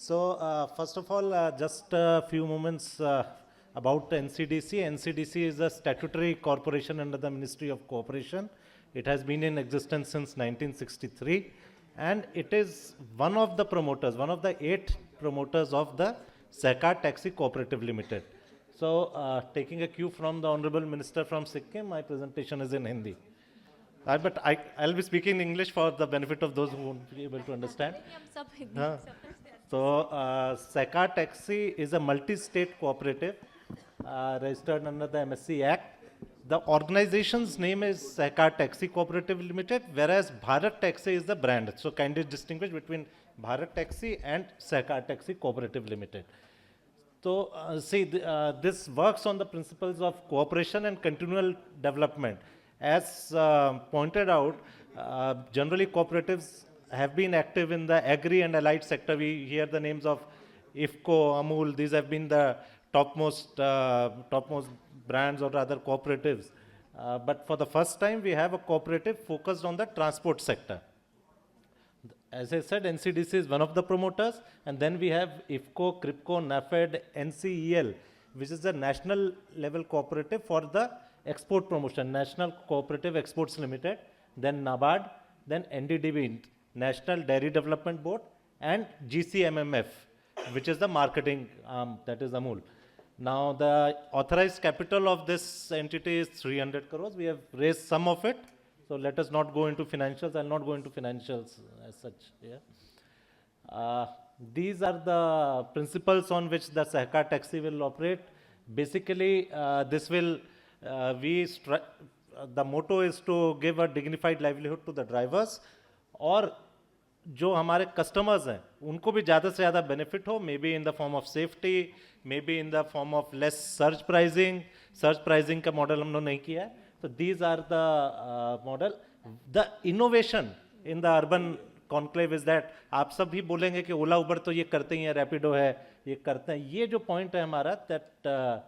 So, first of all, just a few moments about NCDC. NCDC is a statutory corporation under the Ministry of Cooperation. It has been in existence since 1963, and it is one of the promoters, one of the 8 promoters of the Sehkar Taxi Cooperative Limited. So, taking a cue from the Honorable Minister from Sikkim, my presentation is in Hindi. But I'll be speaking English for the benefit of those who won't be able to understand. So, Sehkar Taxi is a multi-state cooperative registered under the MSC Act. The organization's name is Sehkar Taxi Cooperative Limited, whereas Bharat Taxi is the brand. So, kindly distinguish between Bharat Taxi and Sehkar Taxi Cooperative Limited. So, this works on the principles of cooperation and continual development. As pointed out, generally cooperatives have been active in the agri and allied sector. We hear the names of IFFCO, Amul. These have been the topmost brands or other cooperatives. But for the first time, we have a cooperative focused on the transport sector. As I said, NCDC is one of the promoters, and then we have IFFCO, CRIPCO, NAFED, NCEL, which is the national level cooperative for the export promotion, National Cooperative Exports Limited, then NABARD, then NDDB, National Dairy Development Board, and GCMMF, which is the marketing that is Amul. Now, the authorized capital of this entity is 300 crores. We have raised some of it. So let us not go into financials. I'll not go into financials as such. Yeah. These are the principles on which the Sehkar Taxi will operate. Basically, the motto is to give a dignified livelihood to the drivers, और जो हमारे customers हैं उनको भी ज़्यादा से ज़्यादा benefit हो, maybe in the form of safety, maybe in the form of less surge pricing का model हम लोग नहीं किया है. So these are the model. The innovation in the urban conclave is that आप सब भी बोलेंगे कि ओला उबर तो ये करते ही हैं, रैपिडो है, ये करते हैं. ये जो point है हमारा that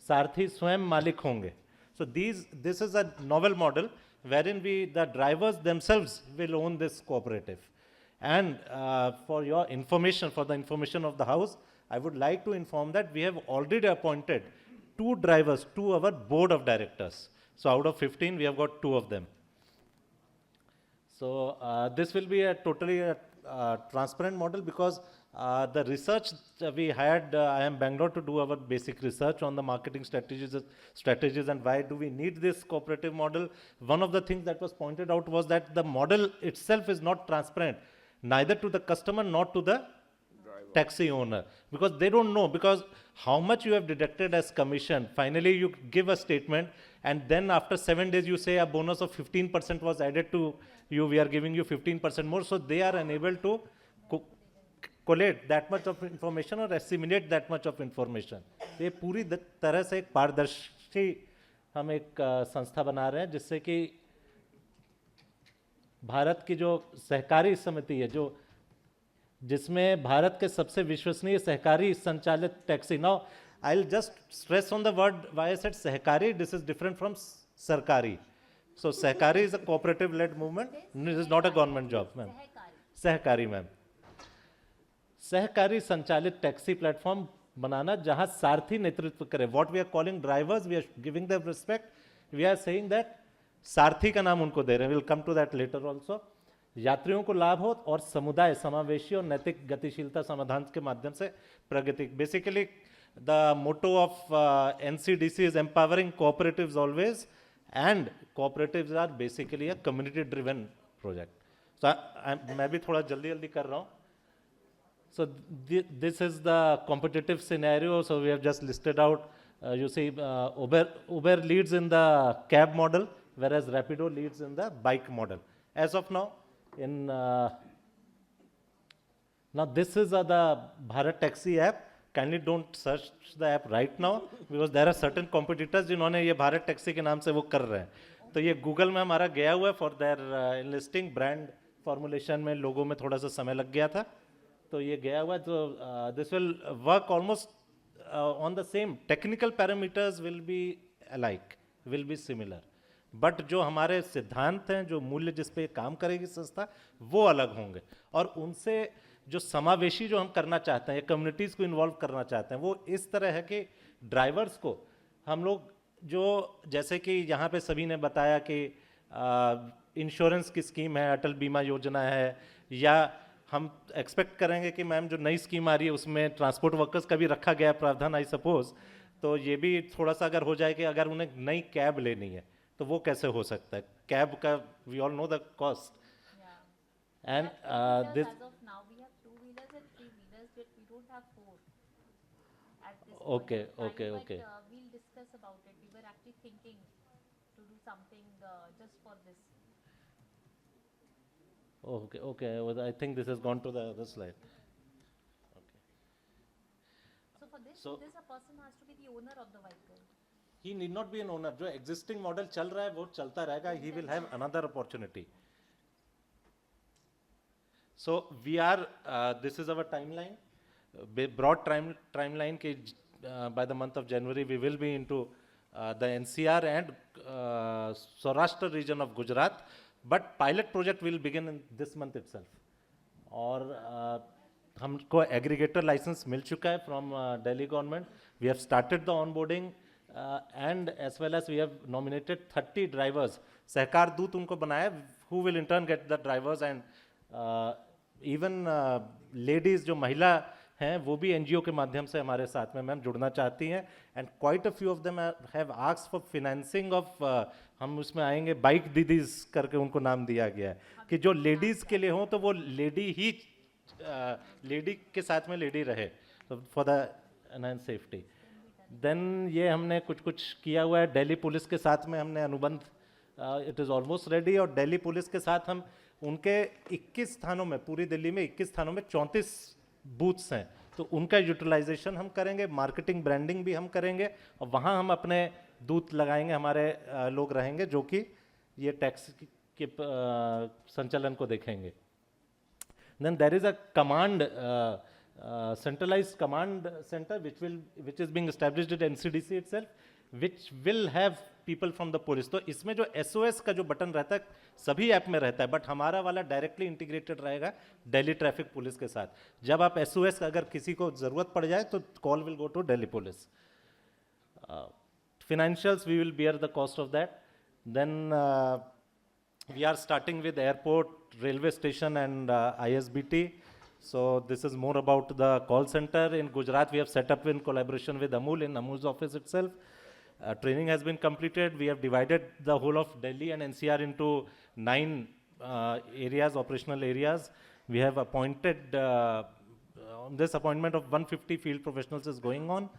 सारथी स्वयं मालिक होंगे. So this is a novel model wherein the drivers themselves will own this cooperative. And for your information, for the information of the house, I would like to inform that we have already appointed 2 drivers to our board of directors. So out of 15, we have got 2 of them. So this will be a totally transparent model because the research we had, IIM Bangalore to do our basic research on the marketing strategies and why do we need this cooperative model. One of the things that was pointed out was that the model itself is not transparent, neither to the customer nor to the taxi owner, because they don't know, because how much you have deducted as commission. Finally, you give a statement, and then after 7 days, you say a bonus of 15% was added to you. We are giving you 15% more. So they are unable to collate that much of information or assimilate that much of information. ये पूरी तरह से एक पारदर्शी हम एक संस्था बना रहे हैं जिससे कि भारत की जो सहकारी समिति है, जो जिसमें भारत के सबसे विश्वसनीय सहकारी संचालित taxi. Now I will just stress on the word why I said सहकारी. दिस इज डिफरेंट फ्रॉम सरकारी. सो सहकारी is a cooperative led movement, this is not a government job ma'am. सहकारी मैम, सहकारी संचालित टैक्सी प्लेटफॉर्म बनाना जहां सारथी नेतृत्व करे. What we are calling drivers, we are giving them respect. We are saying that सारथी का नाम उनको दे रहे हैं. Will come to that later also. यात्रियों को लाभ हो और समुदाय समावेशी और नैतिक गतिशीलता समाधान के माध्यम से प्रगति. Basically the motto of NCDC is empowering cooperatives always, and cooperatives are basically a community driven project. So मैं भी थोड़ा जल्दी कर रहा हूँ. So this is the competitive scenario. So we have just listed out. You see, Uber leads in the cab model, whereas Rapido leads in the bike model. As of now, now this is the Bharat Taxi app. Kindly don't search the app right now because there are certain competitors जिन्होंने ये Bharat taxi के नाम से वो कर रहे हैं. तो ये Google में हमारा गया हुआ है for their enlisting brand formulation में. लोगों में थोड़ा सा समय लग गया था, तो ये गया हुआ है. तो this will work almost on the same. Technical parameters will be alike, will be similar, but जो हमारे सिद्धांत हैं, जो मूल्य जिस पे काम करेगी संस्था, वो अलग होंगे. और उनसे जो समावेशी जो हम करना चाहते हैं, कम्युनिटीज़ को इन्वॉल्व करना चाहते हैं, वो इस तरह है कि ड्राइवर्स को हम लोग जो, जैसे कि यहाँ पे सभी ने बताया कि इंश्योरेंस की स्कीम है, अटल बीमा योजना है, या हम एक्सपेक्ट करेंगे कि मैम जो नई स्कीम आ रही है उसमें ट्रांसपोर्ट वर्कर्स का भी रखा गया है प्रावधान, आई सपोज। तो ये भी थोड़ा सा अगर हो जाए कि अगर उन्हें नई कैब लेनी है तो वो कैसे हो सकता है, कैब का we all know the cost. And this As of now, we have two-wheelers and three-wheelers, but we don't have four at this Okay, point of time. okay, But okay. we'll discuss about it. We were actually thinking to do something just for this. Okay, okay. Well, I think this has gone to the other slide. Okay. So for this, So- this a person has to be the owner of the vehicle. He need not be an owner. जो existing model चल रहा है वो चलता रहेगा. He will have another opportunity. So we are. This is our timeline. Broad timeline कि by the month of January we will be into the NCR and Saurashtra region of Gujarat. But pilot project will begin in this month itself. और हमको aggregator licence मिल चुका है from Delhi government. We have started the onboarding and as well as we have nominated 30 drivers. सहकार दूत उनको बनाया who will intern get the drivers. And even ladies जो महिला हैं वो भी एनजीओ के माध्यम से हमारे साथ में मैम जुड़ना चाहती हैं. And quite a few of them have asked for financing of, हम उसमें आएंगे, बाइक दीदीज करके उनको नाम दिया गया है कि जो लेडीज के लिए हो तो वो लेडी ही लेडी के साथ में लेडी रहे for the enhance safety. Then ये हमने कुछ कुछ किया हुआ है. दिल्ली पुलिस के साथ में हमने अनुबंध, इट इज़ ऑलमोस्ट रेडी. और दिल्ली पुलिस के साथ हम उनके 21 स्थानों में, पूरी दिल्ली में 21 स्थानों में 34 बूथ्स हैं, तो उनका यूटिलाइजेशन हम करेंगे. मार्केटिंग ब्रांडिंग भी हम करेंगे और वहाँ हम अपने दूत लगाएंगे, हमारे लोग रहेंगे जो कि ये टैक्स के संचालन को देखेंगे. Then there is a command, centralized command center which is being established at NCDC itself, which will have people from the police. तो इसमें जो SOS का जो बटन रहता है सभी ऐप में रहता है, बट हमारा वाला डायरेक्टली इंटीग्रेटेड रहेगा दिल्ली ट्रैफिक पुलिस के साथ. जब आप SOS अगर किसी को ज़रूरत पड़ जाए तो call will go to Delhi police. Financials, we will bear the cost of that. Then we are starting with airport, railway station and ISBT. So this is more about the call center. In Gujarat, we have set up in collaboration with Amul in Amul's office itself. Training has been completed. We have divided the whole of Delhi and NCR into 9 areas, operational areas. We have appointed, this appointment of 150 field professionals is going on.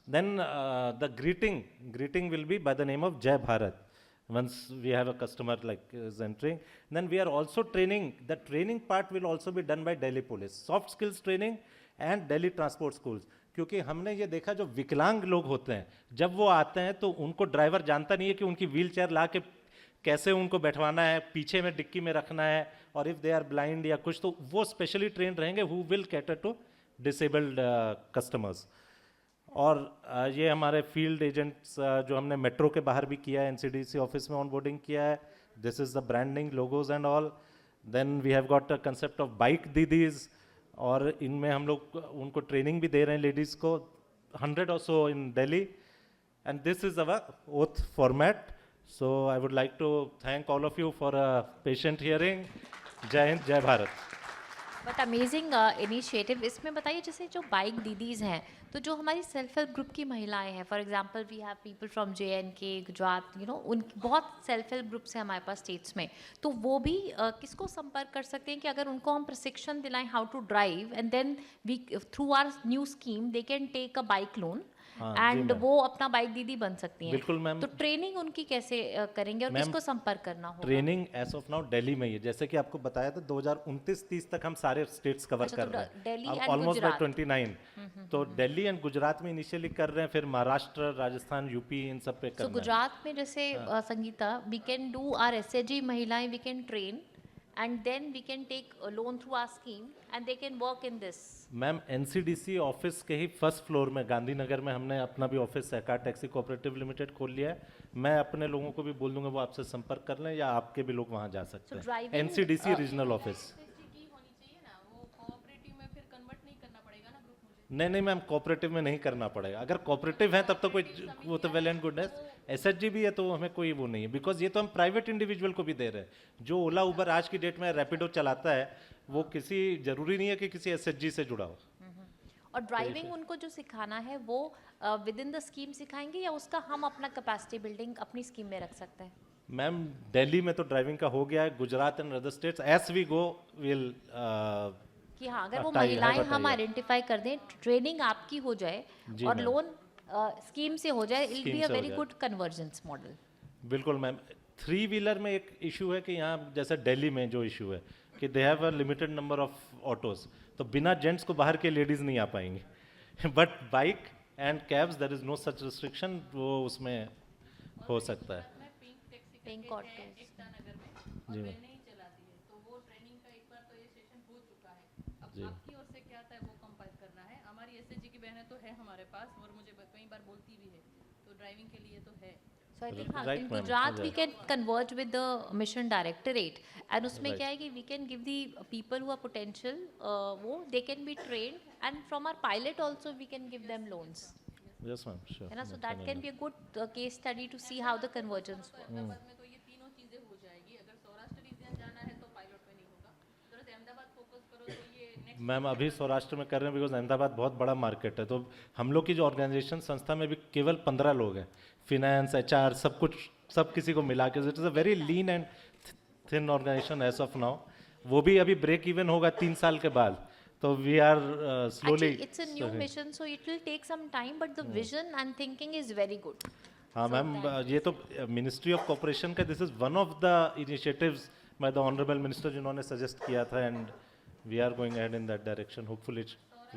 Then the greeting will be by the name of Jai Bharat. Once we have a customer like is entering, then we are also training. The training part will also be done by Delhi Police. Soft skills training and Delhi Transport Schools. क्योंकि हमने ये देखा जो विकलांग लोग होते हैं जब वो आते हैं तो उनको ड्राइवर जानता नहीं है कि उनकी व्हील चेयर ला के कैसे उनको बैठवाना है, पीछे में डिक्की में रखना है, और इफ़ दे आर ब्लाइंड या कुछ तो वो स्पेशली ट्रेन रहेंगे who will cater to disabled customers. और ये हमारे फील्ड एजेंट्स जो हमने मेट्रो के बाहर भी किया है, एनसीडीसी ऑफिस में ऑनबोर्डिंग किया है. This is the branding, logos and all. Then we have got a concept of bike दीदीज, और इनमें हम लोग उनको ट्रेनिंग भी दे रहे हैं लेडीज़ को, 100 or so in Delhi. And this is our oath format. So I would like to thank all of you for a patient hearing. Jai Hind, Jai Bharat. But amazing initiative. इसमें बताइए जैसे जो bike didis हैं, तो जो हमारी self help group की महिलाएं हैं, for example we have people from JNK, Gujarat, उन बहुत सेल्फ हेल्प ग्रुप्स हैं हमारे पास स्टेट्स में, तो वो भी किसको संपर्क कर सकते हैं कि अगर उनको हम प्रशिक्षण दिलाएं how to drive, and then we through our new scheme they can take a bike loan and वो अपना बाइक दीदी बन सकती हैं. बिल्कुल मैम. तो ट्रेनिंग उनकी कैसे करेंगे और किसको संपर्क करना होगा? Training as of now Delhi में ही है. जैसे कि आपको बताया था 2029-30 तक हम सारे स्टेट्स कवर कर रहे हैं. Delhi and almost by Gujarat. 29. तो दिल्ली एंड गुजरात में इनिशियली कर रहे हैं, फिर महाराष्ट्र, राजस्थान, यूपी, इन सब पे करना है. गुजरात में जैसे Sangeeta, we can do our SHG महिलाएं, we can train and then we can take a loan through our scheme and they can work in this. Ma'am NCDC office के ही फर्स्ट फ्लोर में गांधीनगर में हमने अपना भी ऑफिस सहकार टैक्सी कोऑपरेटिव लिमिटेड खोल लिया है. मैं अपने लोगों को भी बोल दूंगा वो आपसे संपर्क कर लें, या आपके भी लोग वहां जा सकते हैं. NCDC regional office. नहीं नहीं मैम, कोऑपरेटिव में नहीं करना पड़ेगा। अगर कोऑपरेटिव है तब तो कोई वो तो वेल एंड गुड है। एसएचजी भी है तो हमें कोई वो नहीं है, बिकॉज ये तो हम प्राइवेट इंडिविजुअल को भी दे रहे हैं। जो ओला उबर आज की डेट में रैपिडो चलाता है वो किसी जरूरी नहीं है कि किसी एसएचजी से जुड़ा हो। और ड्राइविंग उनको जो सिखाना है वो विद इन द स्कीम सिखाएंगे या उसका हम अपना कैपेसिटी बिल्डिंग अपनी स्कीम में रख सकते हैं? मैम दिल्ली में तो ड्राइविंग का हो गया है, Gujarat and other states as we go will कि हाँ अगर वो बताइए, महिलाएं हम बताइए। आइडेंटिफाई कर दें, ट्रेनिंग आपकी हो जाए जी और मैम। लोन स्कीम से हो जाए, इट बी स्कीम अ से हो वेरी जाए। Good convergence model. बिल्कुल मैम। 3 व्हीलर में एक इशू है कि यहाँ जैसे दिल्ली में जो इशू है कि they have a limited number of autos, तो बिना जेंट्स को बाहर के लेडीज नहीं आ पाएंगे। But bike and cabs there is no such restriction, वो उसमें हो सकता है। पिंक ऑटोज जी मैम। नहीं चलाती है तो वो ट्रेनिंग का एक बार तो ये सेशन हो चुका है। अब जी। आपकी ओर से क्या था वो कंपाइल करना है। हमारी एसएचजी की बहनें तो है हमारे पास और मुझे कई बार बोलती भी है, तो ड्राइविंग के लिए तो है। So I think हाँ, Right, in ma'am. Gujarat we Right. can converge with the mission directorate and उसमें Right. क्या है कि we can give the people who are potential वो they can be trained and from our pilot also we can give them loans, yes ma'am, sure. है ना? So that can be a good case study to see how the convergence works. Ahmedabad में तो ये तीनों चीजें हो जाएगी। अगर सौराष्ट्र रीजन जाना है तो पायलट में नहीं होगा, थोड़ा सा अहमदाबाद फोकस करो तो ये नेक्स्ट। मैम अभी सौराष्ट्र में कर रहे हैं बिकॉज अहमदाबाद बहुत बड़ा मार्केट है, तो हम लोग की जो ऑर्गेनाइजेशन संस्था में भी केवल 15 लोग हैं। फिनेंस, एचआर, सब कुछ सब किसी को मिला के it is a very lean and thin organisation as of now. वो भी अभी ब्रेक इवन होगा 3 साल के बाद, तो we are slowly. Actually it's a new mission so it will take some time but the vision and thinking is very good. हाँ ma'am, ये तो मिनिस्ट्री ऑफ कॉर्पोरेशन का this is one of the initiatives by the honourable minister जिन्होंने suggest किया था, and we are going ahead in that direction hopefully.